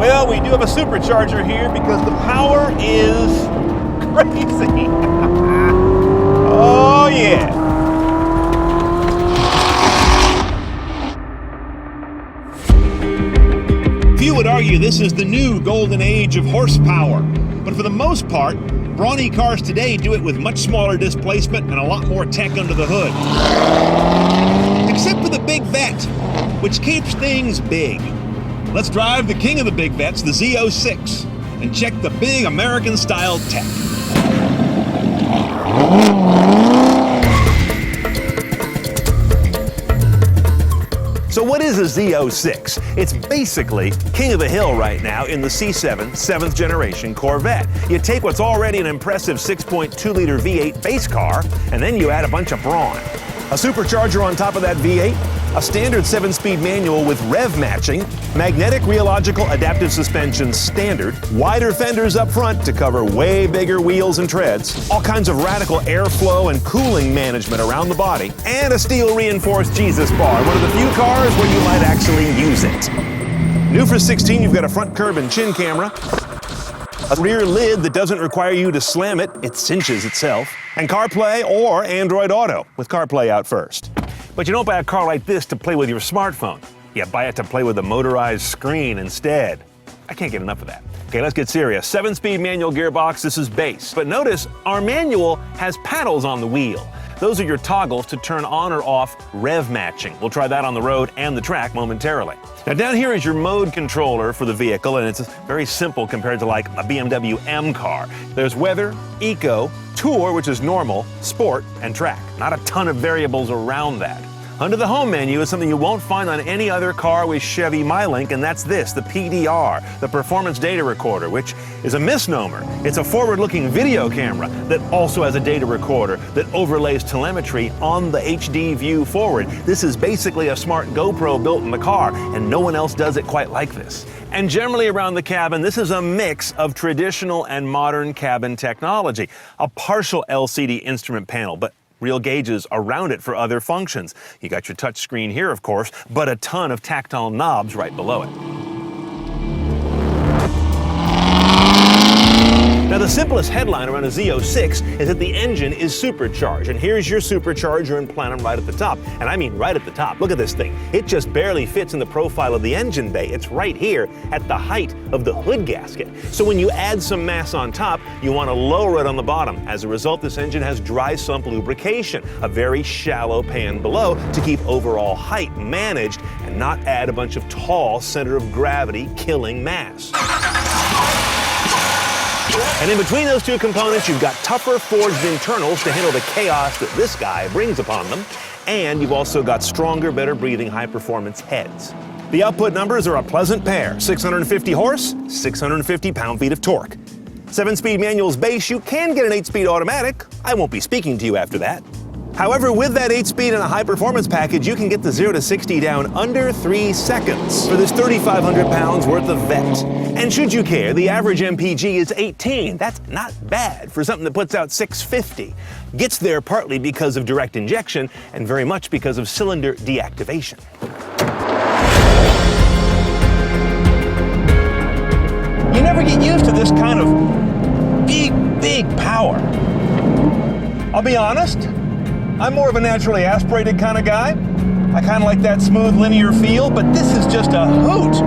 Well, we do have a supercharger here because the power is crazy. Oh, yeah. Few would argue this is the new golden age of horsepower, but for the most part, brawny cars today do it with much smaller displacement and a lot more tech under the hood. Except for the big vet, which keeps things big. Let's drive the king of the big vets, the Z06, and check the big American-style tech. So what is a Z06? It's basically king of the hill right now in the C7 7th generation Corvette. You take what's already an impressive 6.2-liter V8 base car, and then you add a bunch of brawn. A supercharger on top of that V8, a standard 7-speed manual with rev matching, magnetic rheological adaptive suspension standard, wider fenders up front to cover way bigger wheels and treads, all kinds of radical airflow and cooling management around the body, and a steel-reinforced Jesus bar, one of the few cars where you might actually use it. New for 16, you've got a front curb and chin camera, a rear lid that doesn't require you to slam it, it cinches itself, and CarPlay or Android Auto, with CarPlay out first. But you don't buy a car like this to play with your smartphone. You buy it to play with a motorized screen instead. I can't get enough of that. Okay, let's get serious. 7-speed manual gearbox, this is base. But notice, our manual has paddles on the wheel. Those are your toggles to turn on or off rev matching. We'll try that on the road and the track momentarily. Now down here is your mode controller for the vehicle, and it's very simple compared to like a BMW M car. There's weather, eco, tour, which is normal, sport, and track. Not a ton of variables around that. Under the home menu is something you won't find on any other car with Chevy MyLink, and that's this, the PDR, the Performance Data Recorder, which is a misnomer. It's a forward-looking video camera that also has a data recorder that overlays telemetry on the HD view forward. This is basically a smart GoPro built in the car, and no one else does it quite like this. And generally around the cabin, this is a mix of traditional and modern cabin technology. A partial LCD instrument panel, but real gauges around it for other functions. You got your touch screen here, of course, but a ton of tactile knobs right below it. Now, the simplest headline around a Z06 is that the engine is supercharged, and here's your supercharger and plenum right at the top. And I mean right at the top. Look at this thing. It just barely fits in the profile of the engine bay. It's right here at the height of the hood gasket. So when you add some mass on top, you want to lower it on the bottom. As a result, this engine has dry sump lubrication, a very shallow pan below to keep overall height managed and not add a bunch of tall center of gravity killing mass. And in between those two components, you've got tougher forged internals to handle the chaos that this guy brings upon them. And you've also got stronger, better breathing, high-performance heads. The output numbers are a pleasant pair. 650 horse, 650 pound-feet of torque. 7-speed manual's base, you can get an 8-speed automatic. I won't be speaking to you after that. However, with that 8-speed and a high-performance package, you can get the 0 to 60 down under 3 seconds for this 3,500 pounds worth of vet. And should you care, the average MPG is 18. That's not bad for something that puts out 650. Gets there partly because of direct injection and very much because of cylinder deactivation. You never get used to this kind of big power. I'll be honest, I'm more of a naturally aspirated kind of guy. I kind of like that smooth, linear feel, but this is just a hoot.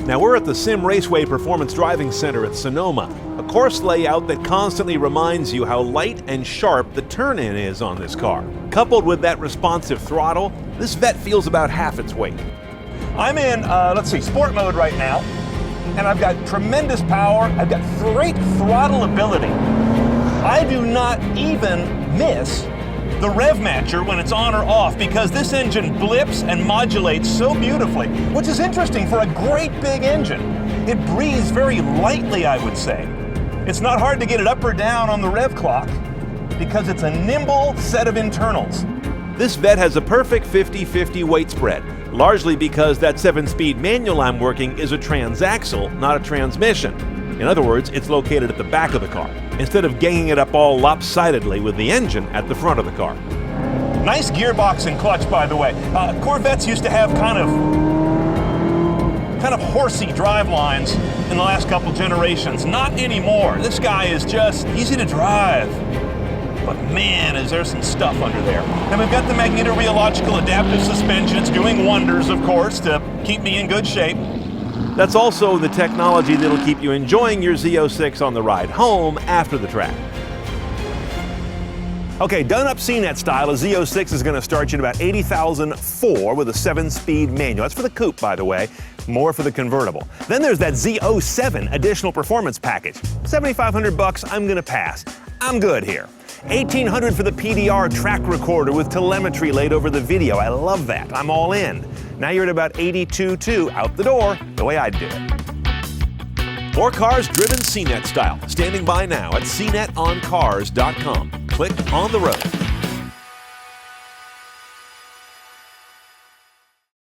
Now we're at the Sim Raceway Performance Driving Center at Sonoma, a course layout that constantly reminds you how light and sharp the turn-in is on this car. Coupled with that responsive throttle, this Vet feels about half its weight. I'm in, sport mode right now, and I've got tremendous power. I've got great throttle ability. I do not even miss the rev matcher when it's on or off because this engine blips and modulates so beautifully, which is interesting for a great big engine. It breathes very lightly, I would say. It's not hard to get it up or down on the rev clock because it's a nimble set of internals. This Vet has a perfect 50-50 weight spread, largely because that 7-speed manual I'm working is a transaxle, not a transmission. In other words, it's located at the back of the car, instead of ganging it up all lopsidedly with the engine at the front of the car. Nice gearbox and clutch, by the way. Corvettes used to have kind of kind of horsey drive lines in the last couple generations. Not anymore. This guy is just easy to drive. But man, is there some stuff under there. And we've got the magnetorheological adaptive suspension. It's doing wonders, of course, to keep me in good shape. That's also the technology that'll keep you enjoying your Z06 on the ride home after the track. Okay, done up CNET style, a Z06 is going to start you at about $80,004 with a 7-speed manual. That's for the coupe, by the way, more for the convertible. Then there's that Z07 additional performance package. $7,500, I'm going to pass. I'm good here. $1,800 for the PDR track recorder with telemetry laid over the video. I love that. I'm all in. Now you're at about $82,200 out the door, the way I'd do it. More cars driven CNET style. Standing by now at cnetoncars.com. Click on the road.